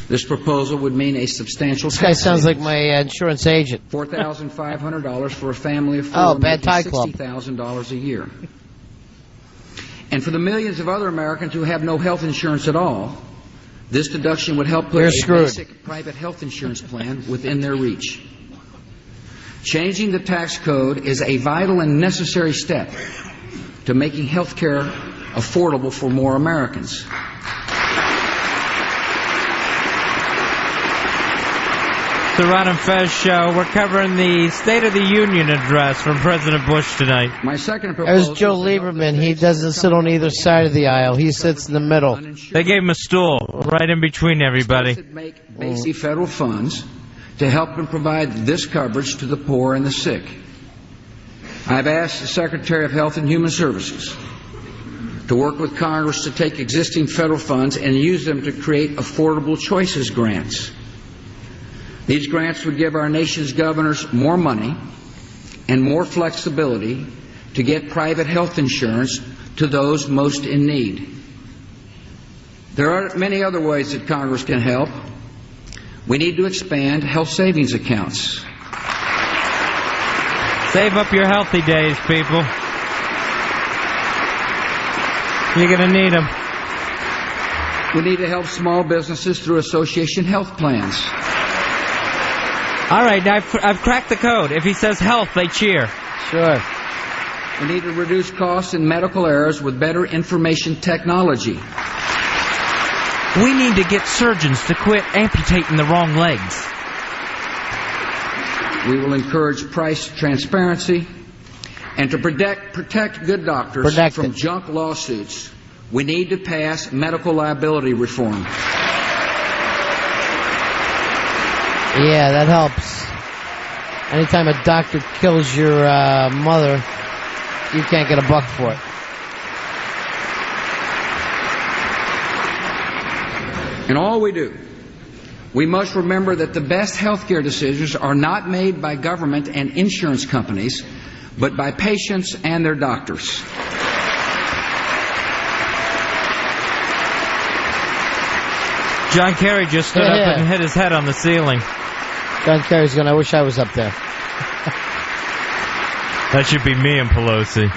This proposal would mean a substantial This guy sounds like my insurance agent. $4,500 for a family of four, bad tie club. $60,000 a year. And for the millions of other Americans who have no health insurance at all, this deduction would help put a basic private health insurance plan within their reach. Changing the tax code is a vital and necessary step to making health care affordable for more Americans. The Ron and Fez Show. We're covering the State of the Union address from President Bush tonight. My second proposal. There's Joe Lieberman. He doesn't sit on either side of the aisle. He sits in the middle. They gave him a stool right in between everybody. States that make basic federal funds to help and provide this coverage to the poor and the sick. I've asked the Secretary of Health and Human Services to work with Congress to take existing federal funds and use them to create affordable choices grants. These grants would give our nation's governors more money and more flexibility to get private health insurance to those most in need. There are many other ways that Congress can help. We need to expand health savings accounts. Save up your healthy days, people. You're going to need them. We need to help small businesses through association health plans. All right, I've cracked the code. If he says health, they cheer. Sure. We need to reduce costs and medical errors with better information technology. We need to get surgeons to quit amputating the wrong legs. We will encourage price transparency. And to protect good doctors from junk lawsuits, we need to pass medical liability reform. Yeah, that helps. Anytime a doctor kills your mother, you can't get a buck for it. In all we do, we must remember that the best healthcare decisions are not made by government and insurance companies, but by patients and their doctors. John Kerry just stood up and hit his head on the ceiling. John Kerry's going, I wish I was up there. That should be me and Pelosi.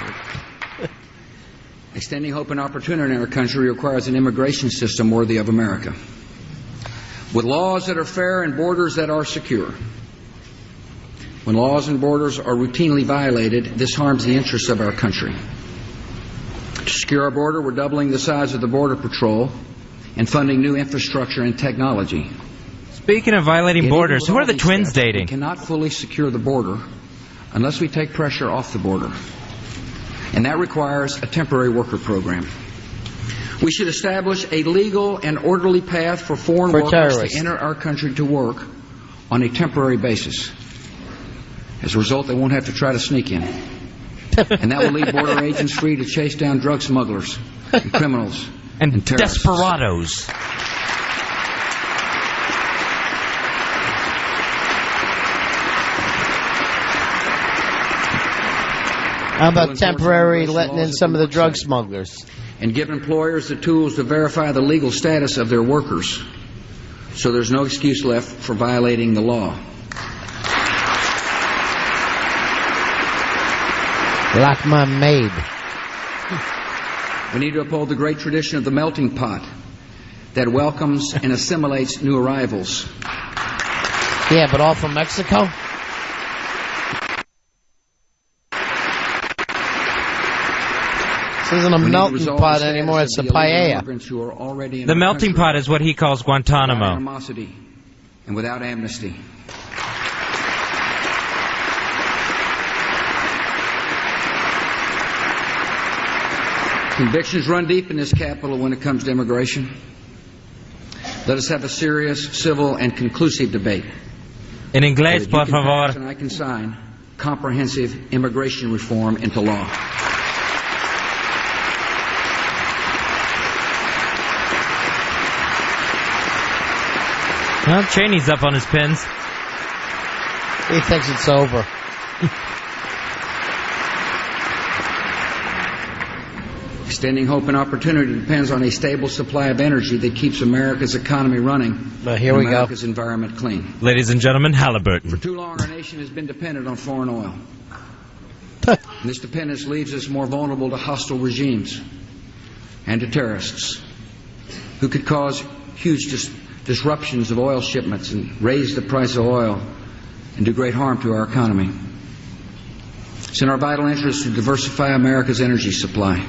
Extending hope and opportunity in our country requires an immigration system worthy of America, with laws that are fair and borders that are secure. When laws and borders are routinely violated, this harms the interests of our country. To secure our border, we're doubling the size of the Border Patrol and funding new infrastructure and technology. Speaking of violating borders, who are the twins dating? We cannot fully secure the border unless we take pressure off the border. And that requires a temporary worker program. We should establish a legal and orderly path for foreign workers to enter our country to work on a temporary basis. As a result, they won't have to try to sneak in. And that will leave border agents free to chase down drug smugglers and criminals and terrorists. Desperados. How about temporary letting in some of the drug smugglers? And give employers the tools to verify the legal status of their workers, so there's no excuse left for violating the law. Like my maid. We need to uphold the great tradition of the melting pot that welcomes and assimilates new arrivals. Yeah, but all from Mexico? This isn't a melting pot anymore, it's a paella. The melting pot is what he calls Guantanamo. And without amnesty. Convictions run deep in this capital when it comes to immigration. Let us have a serious, civil, and conclusive debate. En inglés, por favor. And I can sign comprehensive immigration reform into law. Well, Cheney's up on his pins. He thinks it's over. Extending hope and opportunity depends on a stable supply of energy that keeps America's economy running Here we go. America's environment clean. Ladies and gentlemen, Halliburton. For too long, our nation has been dependent on foreign oil. And this dependence leaves us more vulnerable to hostile regimes and to terrorists who could cause huge disruptions of oil shipments and raise the price of oil and do great harm to our economy. It's in our vital interest to diversify America's energy supply.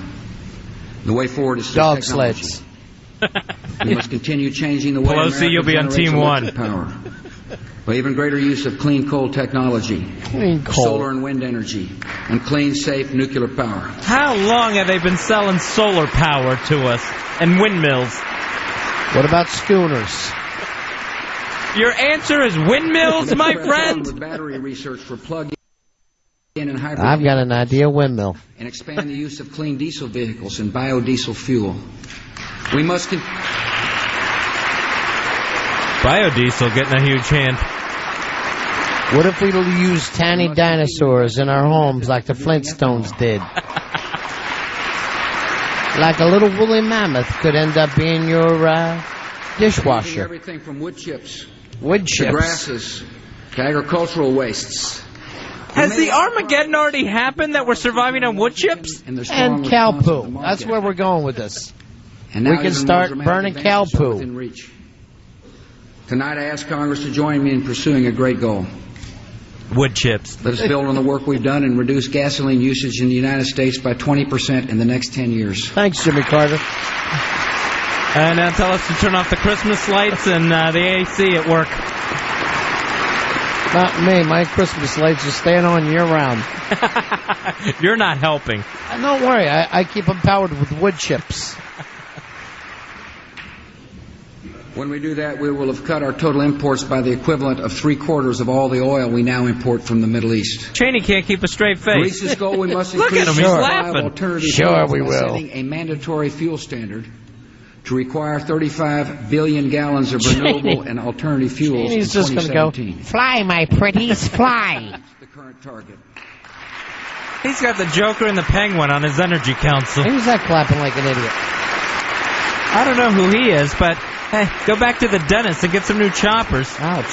The way forward is through technology. sleds. We must continue changing the way Pelosi, America you'll be on generates team one. electric power by even greater use of clean coal technology, Clean coal. solar and wind energy, and clean, safe nuclear power. How long have they been selling solar power to us and windmills? What about schooners? Your answer is windmills, my friend? With battery research for plug-in and hybrid. I've got an idea, windmill. And expand the use of clean diesel vehicles and biodiesel fuel. We must Biodiesel getting a huge hand. What if we use tiny dinosaurs in our homes like the Flintstones did? Like a little woolly mammoth could end up being your dishwasher. everything from wood chips Wood to chips. grasses to agricultural wastes. Has the Armageddon already happened that we're surviving on wood chips? And cow poo. That's where we're going with this. And We now can even more start dramatic burning cow advances are poo. within reach. Tonight I ask Congress to join me in pursuing a great goal. Wood chips. Let us build on the work we've done and reduce gasoline usage in the United States by 20% in the next 10 years. Thanks, Jimmy Carter. And now tell us to turn off the Christmas lights and the AC at work. Not me. My Christmas lights are staying on year-round. You're not helping. Don't worry. I keep them powered with wood chips. When we do that, we will have cut our total imports by the equivalent of 3/4 of all the oil we now import from the Middle East. Cheney can't keep a straight To reach face. this goal, we must Look increase at him, the he's supply of laughing. alternative Sure fuels we by will. setting a mandatory fuel standard to require 35 billion gallons of renewable and alternative fuels in He's just going to go, 2017. fly, my pretties, fly. That's the current target. He's got the Joker and the Penguin on his energy council. Who's that clapping like an idiot? I don't know who he is, but hey, go back to the dentist and get some new choppers. Ouch.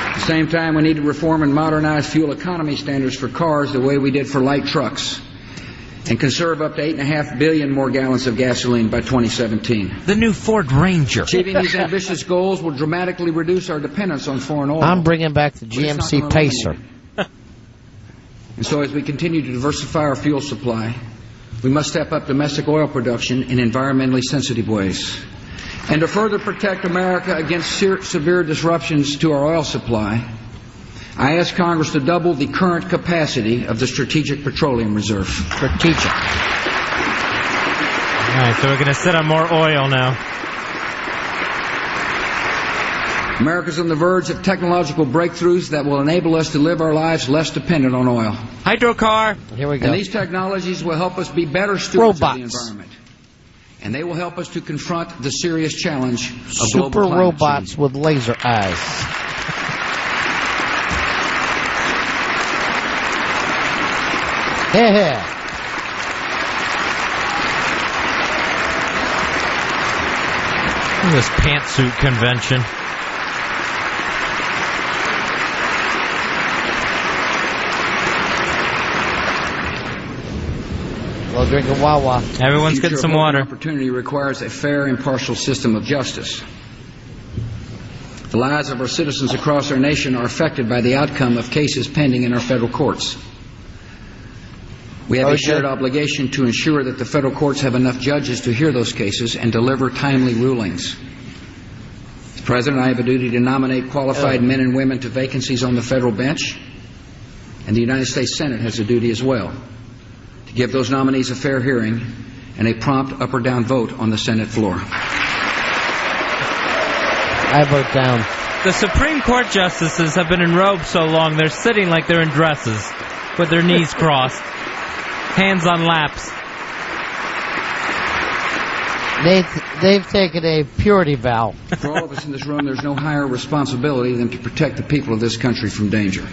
At the same time, we need to reform and modernize fuel economy standards for cars the way we did for light trucks, and conserve up to 8.5 billion more gallons of gasoline by 2017. The new Ford Ranger. Achieving these ambitious goals will dramatically reduce our dependence on foreign oil. I'm bringing back the But it's not GMC gonna Pacer. eliminate it. And so as we continue to diversify our fuel supply, we must step up domestic oil production in environmentally sensitive ways. And to further protect America against severe disruptions to our oil supply, I ask Congress to double the current capacity of the Strategic Petroleum Reserve. Strategic. All right, so we're going to sit on more oil now. America's on the verge of technological breakthroughs that will enable us to live our lives less dependent on oil. Hydrocar. Here we go. And these technologies will help us be better stewards of the Robots. environment. And they will help us to confront the serious challenge of Super global climate robots change. with laser eyes. Yeah. This pantsuit convention. Well, drinking Wawa. Everyone's The future getting of some open water. Opportunity requires a fair, impartial system of justice. The lives of our citizens across our nation are affected by the outcome of cases pending in our federal courts. We have a shared obligation to ensure that the federal courts have enough judges to hear those cases and deliver timely rulings. As President, I have a duty to nominate qualified men and women to vacancies on the federal bench, and the United States Senate has a duty as well to give those nominees a fair hearing and a prompt up or down vote on the Senate floor. I vote down. The Supreme Court justices have been in robes so long they're sitting like they're in dresses with their knees crossed, hands on laps. They've taken a purity vow. For all of us in this room, there's no higher responsibility than to protect the people of this country from danger.